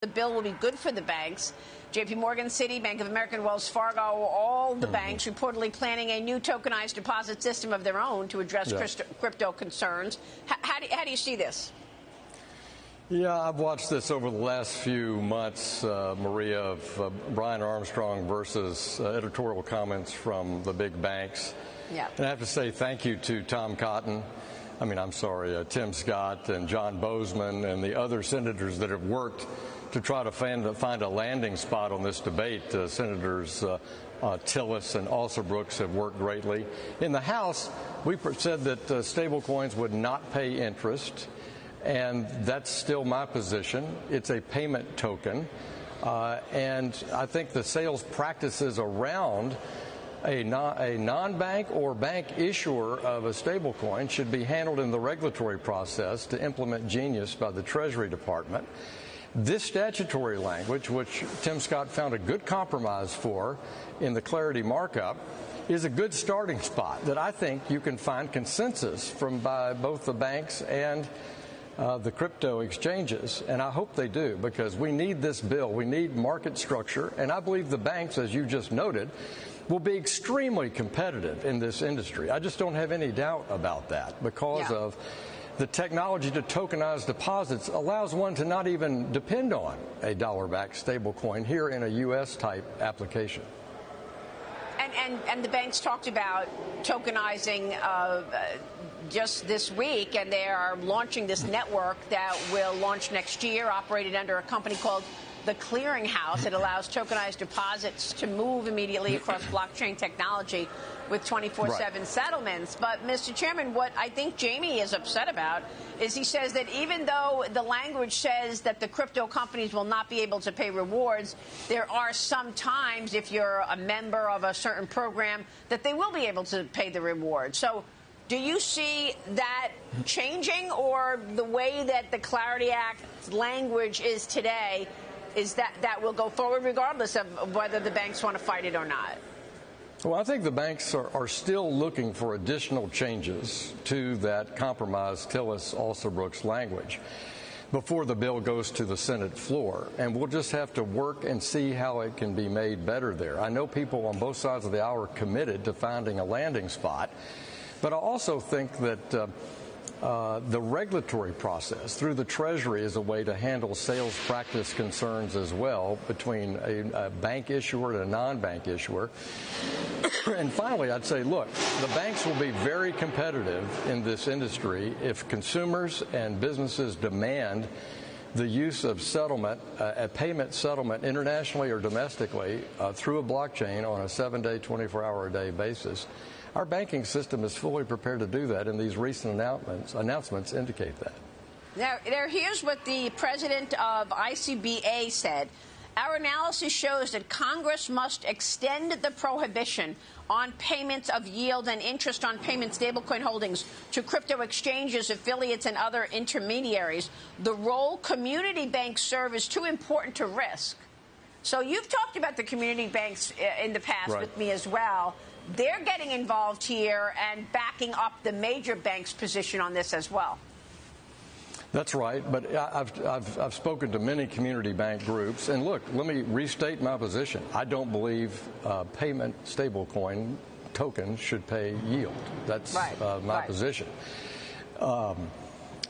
the bill will be good for the banks. JP Morgan, Citi, Bank of America, and Wells Fargo, all the banks reportedly planning a new tokenized deposit system of their own to address crypto concerns. How do you see this? Yeah, I've watched this over the last few months, Maria, of Brian Armstrong versus editorial comments from the big banks. Yeah. And I have to say thank you to Tim Scott and John Bozeman and the other senators that have worked to try to find a landing spot on this debate. Senators Tillis and Alsobrooks have worked greatly. In the House, we said that stable coins would not pay interest, and that's still my position. It's a payment token, and I think the sales practices around a non-bank or bank issuer of a stablecoin should be handled in the regulatory process to implement Genius by the Treasury Department. This statutory language, which Tim Scott found a good compromise for in the Clarity markup, is a good starting spot that I think you can find consensus from by both the banks and the crypto exchanges, and I hope they do, because we need this bill. We need market structure, and I believe the banks, as you just noted, will be extremely competitive in this industry. I just don't have any doubt about that because of the technology to tokenize deposits allows one to not even depend on a dollar-backed stablecoin here in a U.S.-type application. And the banks talked about tokenizing just this week, and they are launching this network that will launch next year, operated under a company called the Clearing House. It allows tokenized deposits to move immediately across blockchain technology with 24/7 settlements. But, Mr. Chairman, what I think Jamie is upset about is he says that even though the language says that the crypto companies will not be able to pay rewards, there are some times, if you're a member of a certain program, that they will be able to pay the reward. So do you see that changing, or the way that the Clarity Act language is today is that will go forward regardless of whether the banks want to fight it or not? Well, I think the banks are still looking for additional changes to that compromise Tillis-Alsobrooks language before the bill goes to the Senate floor. And we'll just have to work and see how it can be made better there. I know people on both sides of the aisle are committed to finding a landing spot, but I also think that the regulatory process through the Treasury is a way to handle sales practice concerns as well between a bank issuer and a non-bank issuer. And finally, I'd say, look, the banks will be very competitive in this industry if consumers and businesses demand the use of settlement, a payment settlement internationally or domestically through a blockchain on a 7-day, 24-hour-a-day basis. Our banking system is fully prepared to do that, and these recent announcements indicate that. Now, here's what the president of ICBA said. Our analysis shows that Congress must extend the prohibition on payments of yield and interest on payment stablecoin holdings to crypto exchanges, affiliates, and other intermediaries. The role community banks serve is too important to risk. So you've talked about the community banks in the past with me as well. They're getting involved here and backing up the major banks' position on this as well. That's right, but I've spoken to many community bank groups, and look, let me restate my position. I don't believe payment stablecoin tokens should pay yield. That's my position.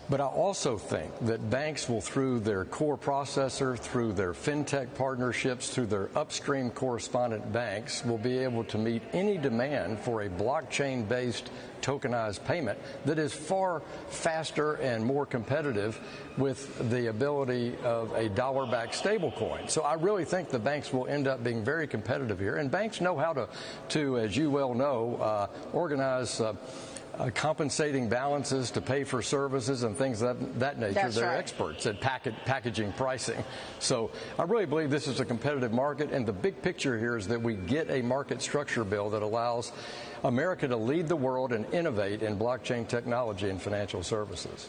But I also think that banks will, through their core processor, through their fintech partnerships, through their upstream correspondent banks, will be able to meet any demand for a blockchain-based tokenized payment that is far faster and more competitive with the ability of a dollar-backed stablecoin. So I really think the banks will end up being very competitive here. And banks know how to as you well know, organize compensating balances to pay for services and things of that nature. That's They're right. experts at packaging pricing. So I really believe this is a competitive market, and the big picture here is that we get a market structure bill that allows America to lead the world and innovate in blockchain technology and financial services.